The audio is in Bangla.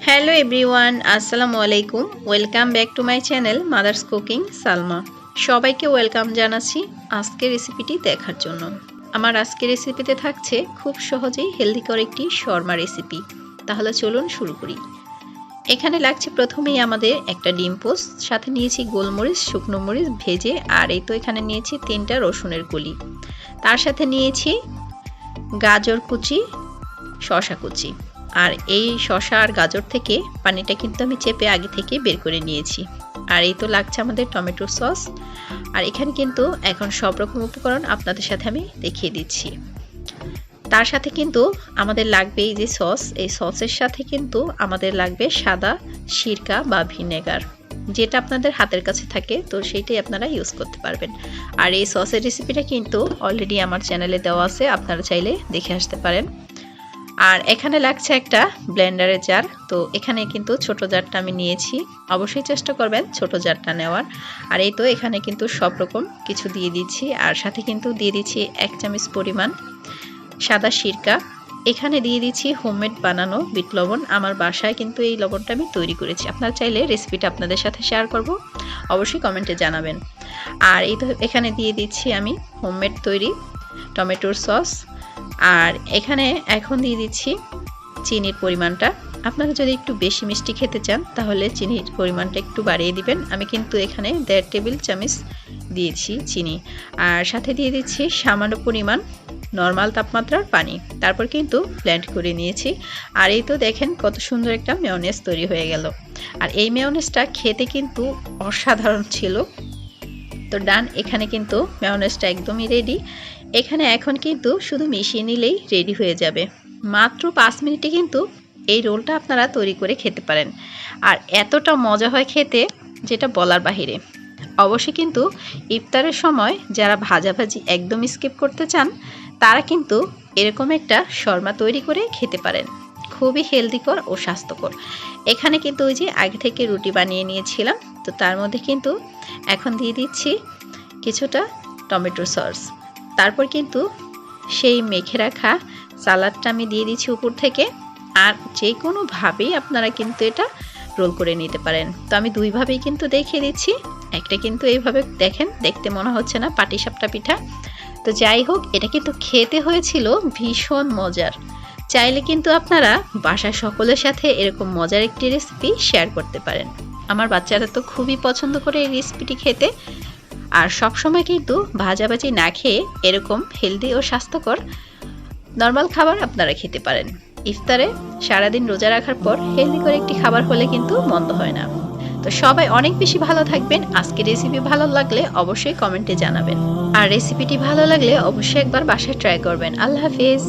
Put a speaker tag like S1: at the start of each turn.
S1: হ্যালো এভরিওয়ান, আসসালামু আলাইকুম। Welcome back to my channel mother's cooking Salma. সবাইকে ওয়েলকাম জানাচ্ছি আজকের রেসিপিটি দেখার জন্য। আমার আজকের রেসিপিতে থাকছে খুব সহজেই হেলদিকর একটি শর্মা রেসিপি। তাহলে চলুন শুরু করি। এখানে লাগছে প্রথমেই আমাদের একটা ডিম পোস্ট, সাথে নিয়েছি গোলমরিচ, শুকনো মরিচ ভেজে, আর এই তো এখানে নিয়েছি 3টা রসুনের কলি। তার সাথে নিয়েছি গাজর কুচি, শসা কুচি। আর এই শসা আর গাজর থেকে পানিটা কিন্তু আমি চেপে আগে থেকে বের করে নিয়েছি। আর এই তো লাগছে আমাদের টমেটো সস। আর এখানে কিন্তু এখন সব রকম উপকরণ আপনাদের সাথে আমি দেখিয়ে দিচ্ছি। তার সাথে কিন্তু আমাদের লাগবে এই যে সস, এই সসের সাথে কিন্তু আমাদের লাগবে সাদা সিরকা বা ভিনেগার, যেটা আপনাদের হাতের কাছে থাকে তো সেইটাই আপনারা ইউজ করতে পারবেন। আর এই সসের রেসিপিটা কিন্তু অলরেডি আমার চ্যানেলে দেওয়া আছে, আপনারা চাইলে দেখে আসতে পারেন। আর এখানে লাগছে একটা ব্লেন্ডারের জার। তো এখানে কিন্তু ছোট জারটা আমি নিয়েছি, অবশ্যই চেষ্টা করবেন ছোট জারটা নেওয়ার। আর এই তো এখানে কিন্তু সব রকম কিছু দিয়ে দিচ্ছি, আর সাথে কিন্তু দিয়ে দিচ্ছি 1 চামচ পরিমাণ সাদা সিরকা। এখানে দিয়ে দিচ্ছি হোমমেড বানানো বিট লবণ। আমার বাসায় কিন্তু এই লবণটা আমি তৈরি করেছি, আপনারা চাইলে রেসিপিটা আপনাদের সাথে শেয়ার করব, অবশ্যই কমেন্টে জানাবেন। আর এই তো এখানে দিয়ে দিচ্ছি আমি হোমমেড তৈরি টমেটোর সস। আর এখানে এখন দিয়ে দিচ্ছি চিনির পরিমাণটা। আপনারা যদি একটু বেশি মিষ্টি খেতে চান তাহলে চিনির পরিমাণটা একটু বাড়িয়ে দিবেন। আমি কিন্তু এখানে 1.5 টেবিল চামচ দিয়েছি চিনি। আর সাথে দিয়ে দিচ্ছি সামান্য পরিমাণ নর্মাল তাপমাত্রার পানি। তারপর কিন্তু ব্লেন্ড করে নিয়েছি। আর এই তো দেখেন কত সুন্দর একটা মেয়োনেজ তৈরি হয়ে গেল। আর এই মেয়োনেজটা খেতে কিন্তু অসাধারণ ছিল। তো ডান, এখানে কিন্তু মেয়োনেজটা একদমই রেডি। এখানে এখন কিন্তু শুধু মিশিয়ে নিলেই রেডি হয়ে যাবে। মাত্র 5 মিনিটে কিন্তু এই রোলটা আপনারা তৈরি করে খেতে পারেন। আর এতটা মজা হয় খেতে, যেটা বলার বাহিরে। অবশ্যই কিন্তু ইফতারের সময় যারা ভাজাভাজি একদম স্কিপ করতে চান তারা কিন্তু এরকম একটা শর্মা তৈরি করে খেতে পারেন। খুবই হেলদিকর ও স্বাস্থ্যকর। এখানে কিন্তু ওই যে আগে থেকে রুটি বানিয়ে নিয়েছিলাম, তো তার মধ্যে কিন্তু এখন দিয়ে দিচ্ছি কিছুটা টমেটো সস। তারপর কিন্তু সেই মেখে রাখা সালাডটা আমি দিয়ে দিচ্ছি উপর থেকে। আর যে কোনোভাবেই আপনারা কিন্তু এটা রোল করে নিতে পারেন। তো আমি দুইভাবেই কিন্তু দেখিয়ে দিচ্ছি। একটা কিন্তু এইভাবে দেখেন, দেখতে মনে হচ্ছে না পাটিসাপটা পিঠা। তো যাই হোক, এটা কিন্তু খেতে হয়েছিল ভীষণ মজার। চাইলে কিন্তু আপনারা বাসার সকলের সাথে এরকম মজার একটি রেসিপি শেয়ার করতে পারেন। আমার বাচ্চারা তো খুবই পছন্দ করে এই রেসিপিটি খেতে। আর সবসময় কিন্তু ভাজাভাজি না খেয়ে এরকম হেলদি ও স্বাস্থ্যকর নর্মাল খাবার আপনারা খেতে পারেন। ইফতারে সারাদিন রোজা রাখার পর হেলদি করে একটি খাবার হলে কিন্তু মন্দ হয় না। তো সবাই অনেক বেশি ভালো থাকবেন। আজকে রেসিপি ভালো লাগলে অবশ্যই কমেন্টে জানাবেন। আর রেসিপিটি ভালো লাগলে অবশ্যই একবার বাসায় ট্রাই করবেন। আল্লাহ হাফেজ।